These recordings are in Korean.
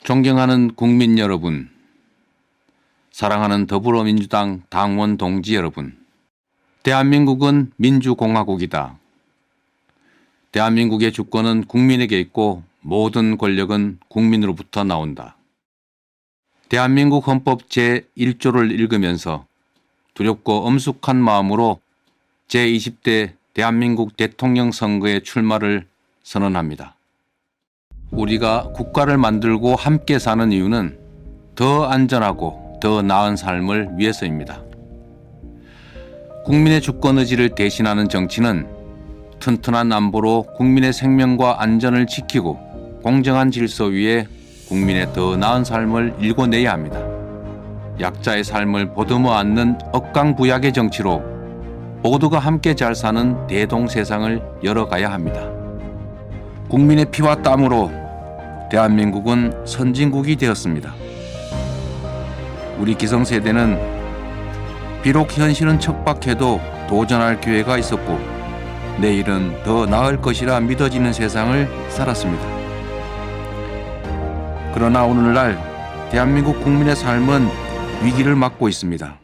존경하는 국민 여러분, 사랑하는 더불어민주당 당원 동지 여러분, 대한민국은 민주공화국이다. 대한민국의 주권은 국민에게 있고 모든 권력은 국민으로부터 나온다. 대한민국 헌법 제1조를 읽으면서 두렵고 엄숙한 마음으로 제20대 대한민국 대통령 선거에 출마를 선언합니다. 우리가 국가를 만들고 함께 사는 이유는 더 안전하고 더 나은 삶을 위해서입니다. 국민의 주권 의지를 대신하는 정치는 튼튼한 안보로 국민의 생명과 안전을 지키고 공정한 질서 위에 국민의 더 나은 삶을 일궈내야 합니다. 약자의 삶을 보듬어 안는 억강부약의 정치로 모두가 함께 잘 사는 대동세상을 열어가야 합니다. 국민의 피와 땀으로 대한민국은 선진국이 되었습니다. 우리 기성세대는 비록 현실은 척박해도 도전할 기회가 있었고 내일은 더 나을 것이라 믿어지는 세상을 살았습니다. 그러나 오늘날 대한민국 국민의 삶은 위기를 맞고 있습니다.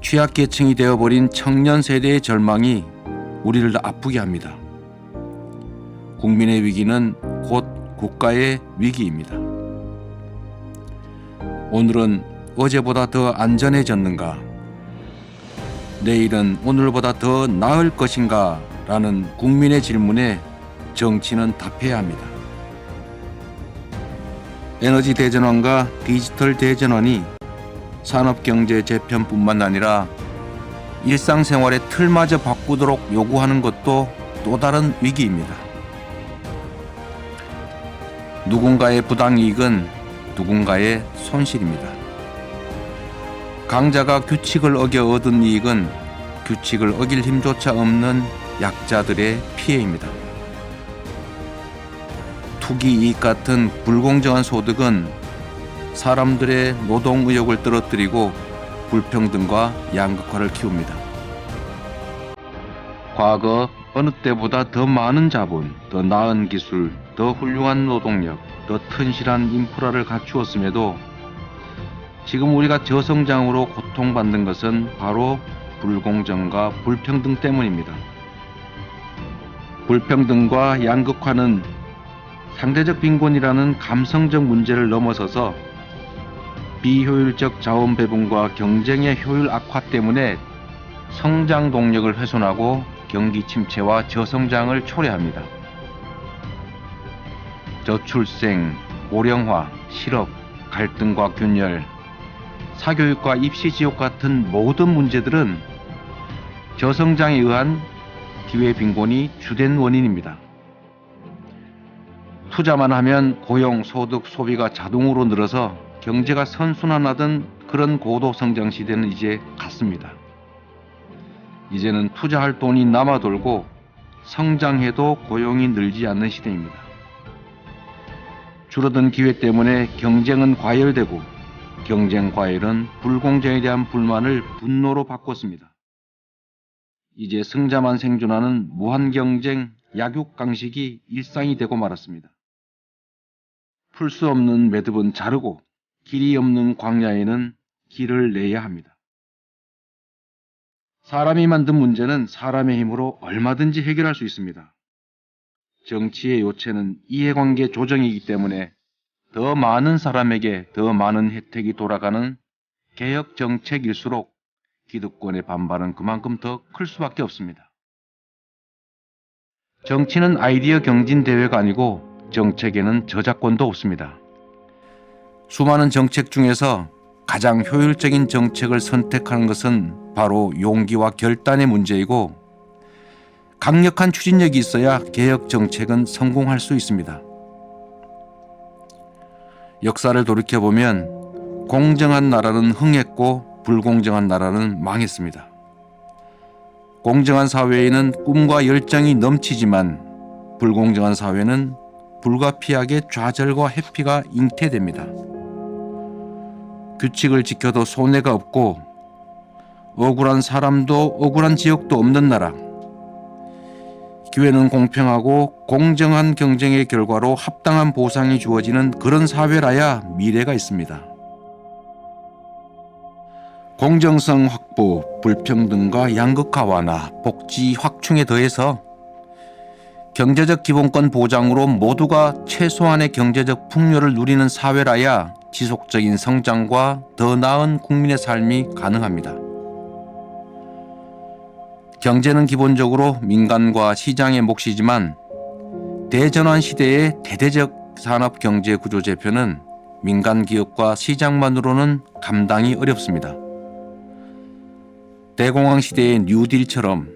취약계층이 되어버린 청년 세대의 절망이 우리를 아프게 합니다. 국민의 위기는 곧 국가의 위기입니다. 오늘은 어제보다 더 안전해졌는가? 내일은 오늘보다 더 나을 것인가? 라는 국민의 질문에 정치는 답해야 합니다. 에너지 대전환과 디지털 대전환이 산업경제 재편뿐만 아니라 일상생활의 틀마저 바꾸도록 요구하는 것도 또 다른 위기입니다. 누군가의 부당이익은 누군가의 손실입니다. 강자가 규칙을 어겨 얻은 이익은 규칙을 어길 힘조차 없는 약자들의 피해입니다. 투기 이익 같은 불공정한 소득은 사람들의 노동 의욕을 떨어뜨리고 불평등과 양극화를 키웁니다. 과거 어느 때보다 더 많은 자본, 더 나은 기술, 더 훌륭한 노동력, 더 튼실한 인프라를 갖추었음에도 지금 우리가 저성장으로 고통받는 것은 바로 불공정과 불평등 때문입니다. 불평등과 양극화는 상대적 빈곤이라는 감성적 문제를 넘어서서 비효율적 자원 배분과 경쟁의 효율 악화 때문에 성장 동력을 훼손하고 경기 침체와 저성장을 초래합니다. 저출생, 고령화, 실업, 갈등과 균열, 사교육과 입시 지옥 같은 모든 문제들은 저성장에 의한 기회 빈곤이 주된 원인입니다. 투자만 하면 고용, 소득, 소비가 자동으로 늘어서 경제가 선순환하던 그런 고도 성장 시대는 이제 갔습니다. 이제는 투자할 돈이 남아 돌고 성장해도 고용이 늘지 않는 시대입니다. 줄어든 기회 때문에 경쟁은 과열되고 경쟁 과열은 불공정에 대한 불만을 분노로 바꿨습니다. 이제 승자만 생존하는 무한경쟁 약육강식이 일상이 되고 말았습니다. 풀 수 없는 매듭은 자르고 길이 없는 광야에는 길을 내야 합니다. 사람이 만든 문제는 사람의 힘으로 얼마든지 해결할 수 있습니다. 정치의 요체는 이해관계 조정이기 때문에 더 많은 사람에게 더 많은 혜택이 돌아가는 개혁 정책일수록 기득권의 반발은 그만큼 더 클 수밖에 없습니다. 정치는 아이디어 경진 대회가 아니고 정책에는 저작권도 없습니다. 수많은 정책 중에서 가장 효율적인 정책을 선택하는 것은 바로 용기와 결단의 문제이고 강력한 추진력이 있어야 개혁 정책은 성공할 수 있습니다. 역사를 돌이켜보면 공정한 나라는 흥했고 불공정한 나라는 망했습니다. 공정한 사회에는 꿈과 열정이 넘치지만 불공정한 사회는 불가피하게 좌절과 회피가 잉태됩니다. 규칙을 지켜도 손해가 없고 억울한 사람도 억울한 지역도 없는 나라, 기회는 공평하고 공정한 경쟁의 결과로 합당한 보상이 주어지는 그런 사회라야 미래가 있습니다. 공정성 확보, 불평등과 양극화 완화, 복지 확충에 더해서 경제적 기본권 보장으로 모두가 최소한의 경제적 풍요를 누리는 사회라야 지속적인 성장과 더 나은 국민의 삶이 가능합니다. 경제는 기본적으로 민간과 시장의 몫이지만 대전환 시대의 대대적 산업 경제 구조 재편은 민간 기업과 시장만으로는 감당이 어렵습니다. 대공황 시대의 뉴딜처럼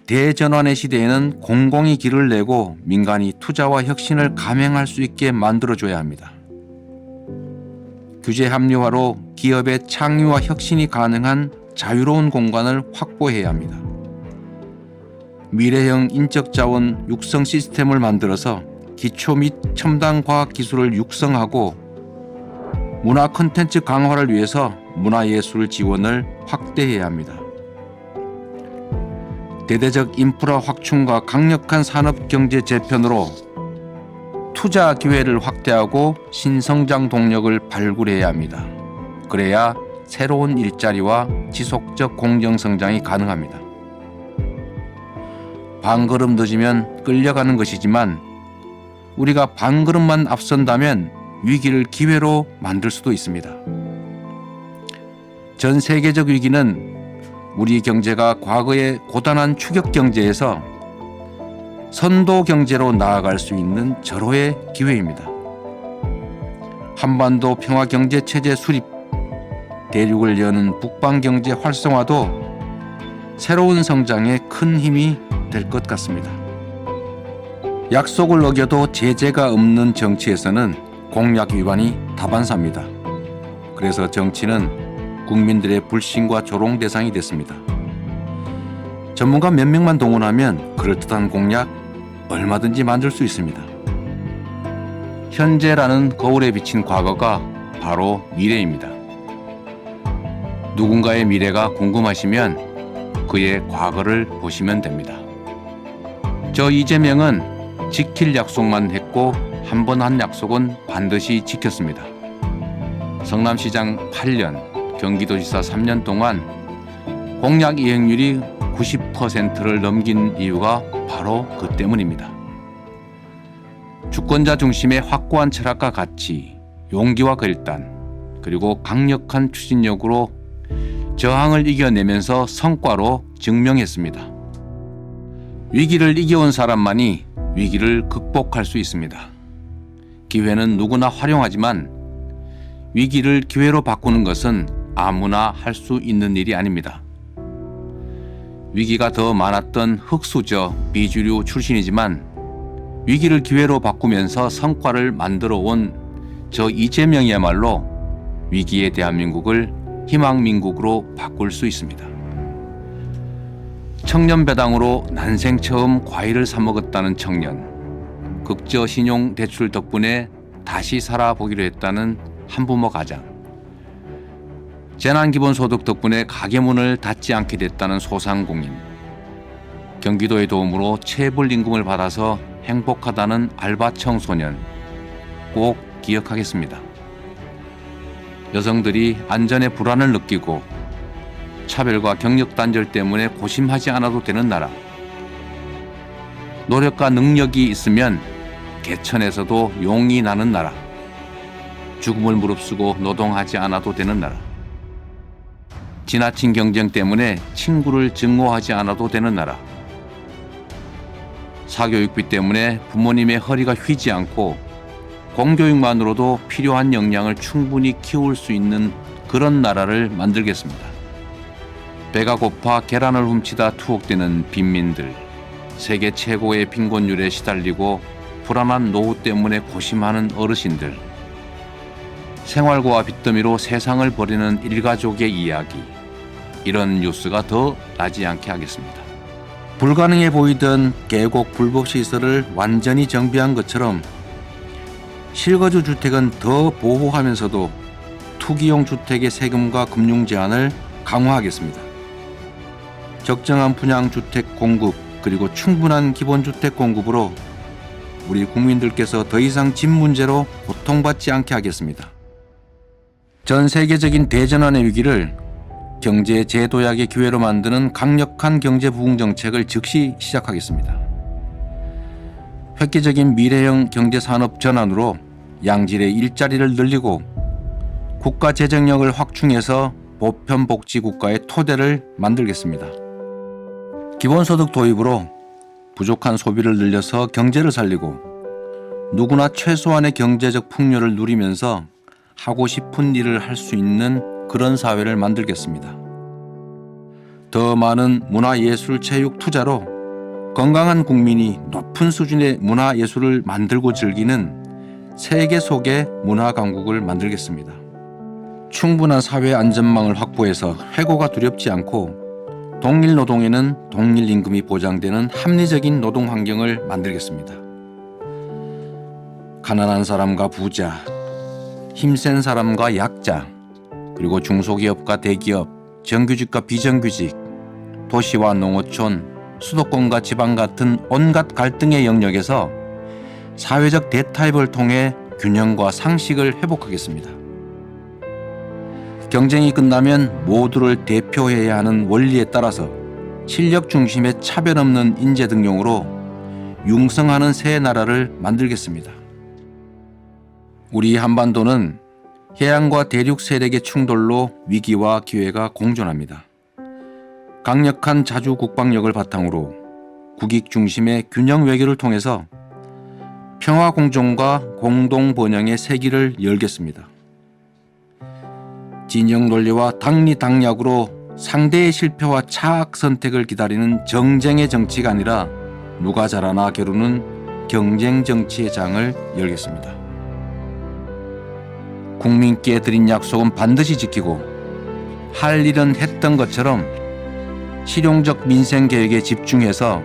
대전환의 시대에는 공공이 길을 내고 민간이 투자와 혁신을 감행할 수 있게 만들어줘야 합니다. 규제 합리화로 기업의 창의와 혁신이 가능한 자유로운 공간을 확보해야 합니다. 미래형 인적자원 육성 시스템을 만들어서 기초 및 첨단 과학 기술을 육성하고 문화 콘텐츠 강화를 위해서 문화예술 지원을 확대해야 합니다. 대대적 인프라 확충과 강력한 산업경제 재편으로 투자 기회를 확대하고 신성장 동력을 발굴해야 합니다. 그래야 새로운 일자리와 지속적 공정성장이 가능합니다. 반걸음 늦으면 끌려가는 것이지만 우리가 반걸음만 앞선다면 위기를 기회로 만들 수도 있습니다. 전 세계적 위기는 우리 경제가 과거의 고단한 추격 경제에서 선도 경제로 나아갈 수 있는 절호의 기회입니다. 한반도 평화 경제 체제 수립, 대륙을 여는 북방 경제 활성화도 새로운 성장에 큰 힘이 될 것 같습니다. 약속을 어겨도 제재가 없는 정치에서는 공약 위반이 다반사입니다. 그래서 정치는 국민들의 불신과 조롱 대상이 됐습니다. 전문가 몇 명만 동원하면 그럴듯한 공약 얼마든지 만들 수 있습니다. 현재라는 거울에 비친 과거가 바로 미래입니다. 누군가의 미래가 궁금하시면 그의 과거를 보시면 됩니다. 저 이재명은 지킬 약속만 했고 한 번 한 약속은 반드시 지켰습니다. 성남시장 8년, 경기도지사 3년 동안 공약 이행률이 90%를 넘긴 이유가 바로 그 때문입니다. 주권자 중심의 확고한 철학과 가치, 용기와 결단, 그리고 강력한 추진력으로 저항을 이겨내면서 성과로 증명했습니다. 위기를 이겨온 사람만이 위기를 극복할 수 있습니다. 기회는 누구나 활용하지만 위기를 기회로 바꾸는 것은 아무나 할 수 있는 일이 아닙니다. 위기가 더 많았던 흑수저 비주류 출신이지만 위기를 기회로 바꾸면서 성과를 만들어 온 저 이재명이야말로 위기의 대한민국을 희망민국으로 바꿀 수 있습니다. 청년배당으로 난생 처음 과일을 사 먹었다는 청년, 극저 신용 대출 덕분에 다시 살아보기로 했다는 한부모 가장, 재난기본소득 덕분에 가게 문을 닫지 않게 됐다는 소상공인, 경기도의 도움으로 체불임금을 받아서 행복하다는 알바 청소년 꼭 기억하겠습니다. 여성들이 안전에 불안을 느끼고 차별과 경력 단절 때문에 고심하지 않아도 되는 나라, 노력과 능력이 있으면 개천에서도 용이 나는 나라, 죽음을 무릅쓰고 노동하지 않아도 되는 나라, 지나친 경쟁 때문에 친구를 증오하지 않아도 되는 나라, 사교육비 때문에 부모님의 허리가 휘지 않고 공교육만으로도 필요한 역량을 충분히 키울 수 있는 그런 나라를 만들겠습니다. 배가 고파 계란을 훔치다 투옥되는 빈민들, 세계 최고의 빈곤율에 시달리고 불안한 노후 때문에 고심하는 어르신들, 생활고와 빚더미로 세상을 버리는 일가족의 이야기, 이런 뉴스가 더 나지 않게 하겠습니다. 불가능해 보이던 계곡 불법시설을 완전히 정비한 것처럼 실거주 주택은 더 보호하면서도 투기용 주택의 세금과 금융 제한을 강화하겠습니다. 적정한 분양 주택 공급, 그리고 충분한 기본주택 공급으로 우리 국민들께서 더 이상 집 문제로 고통받지 않게 하겠습니다. 전 세계적인 대전환의 위기를 경제 재도약의 기회로 만드는 강력한 경제 부흥 정책을 즉시 시작하겠습니다. 획기적인 미래형 경제산업 전환으로 양질의 일자리를 늘리고 국가 재정력을 확충해서 보편복지국가의 토대를 만들겠습니다. 기본소득 도입으로 부족한 소비를 늘려서 경제를 살리고 누구나 최소한의 경제적 풍요를 누리면서 하고 싶은 일을 할 수 있는 그런 사회를 만들겠습니다. 더 많은 문화예술 체육 투자로 건강한 국민이 높은 수준의 문화예술을 만들고 즐기는 세계 속의 문화강국을 만들겠습니다. 충분한 사회 안전망을 확보해서 해고가 두렵지 않고 동일 노동에는 동일 임금이 보장되는 합리적인 노동 환경을 만들겠습니다. 가난한 사람과 부자, 힘센 사람과 약자, 그리고 중소기업과 대기업, 정규직과 비정규직, 도시와 농어촌, 수도권과 지방 같은 온갖 갈등의 영역에서 사회적 대타협을 통해 균형과 상식을 회복하겠습니다. 경쟁이 끝나면 모두를 대표해야 하는 원리에 따라서 실력 중심의 차별 없는 인재 등용으로 융성하는 새 나라를 만들겠습니다. 우리 한반도는 해양과 대륙 세력의 충돌로 위기와 기회가 공존합니다. 강력한 자주 국방력을 바탕으로 국익 중심의 균형 외교를 통해서 평화 공존과 공동 번영의 세기를 열겠습니다. 진영 논리와 당리당략으로 상대의 실패와 차악 선택을 기다리는 정쟁의 정치가 아니라 누가 잘하나 겨루는 경쟁 정치의 장을 열겠습니다. 국민께 드린 약속은 반드시 지키고 할 일은 했던 것처럼 실용적 민생 계획에 집중해서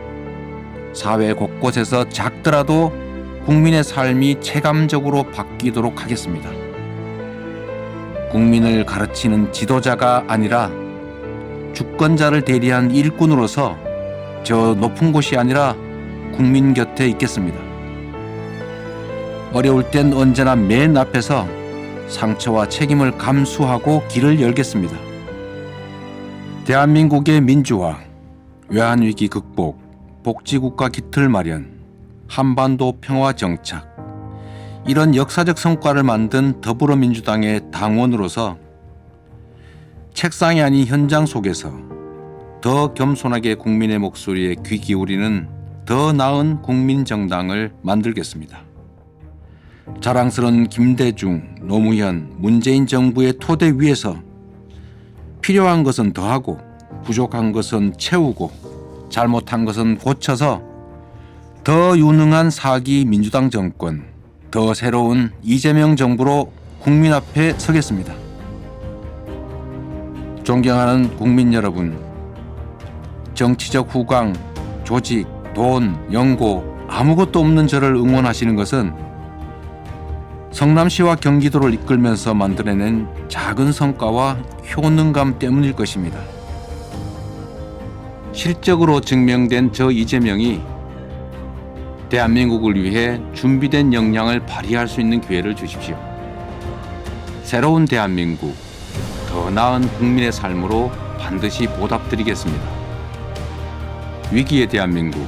사회 곳곳에서 작더라도 국민의 삶이 체감적으로 바뀌도록 하겠습니다. 국민을 가르치는 지도자가 아니라 주권자를 대리한 일꾼으로서 저 높은 곳이 아니라 국민 곁에 있겠습니다. 어려울 땐 언제나 맨 앞에서 상처와 책임을 감수하고 길을 열겠습니다. 대한민국의 민주화, 외환위기 극복, 복지국가 기틀 마련, 한반도 평화 정착, 이런 역사적 성과를 만든 더불어민주당의 당원으로서 책상이 아닌 현장 속에서 더 겸손하게 국민의 목소리에 귀 기울이는 더 나은 국민정당을 만들겠습니다. 자랑스러운 김대중, 노무현, 문재인 정부의 토대 위에서 필요한 것은 더하고 부족한 것은 채우고 잘못한 것은 고쳐서 더 유능한 4기 민주당 정권, 더 새로운 이재명 정부로 국민 앞에 서겠습니다. 존경하는 국민 여러분, 정치적 후광, 조직, 돈, 연고 아무것도 없는 저를 응원하시는 것은 성남시와 경기도를 이끌면서 만들어낸 작은 성과와 효능감 때문일 것입니다. 실적으로 증명된 저 이재명이 대한민국을 위해 준비된 역량을 발휘할 수 있는 기회를 주십시오. 새로운 대한민국, 더 나은 국민의 삶으로 반드시 보답드리겠습니다. 위기의 대한민국,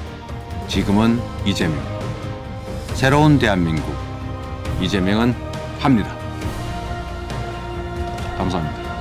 지금은 이재명. 새로운 대한민국, 이재명은 합니다. 감사합니다.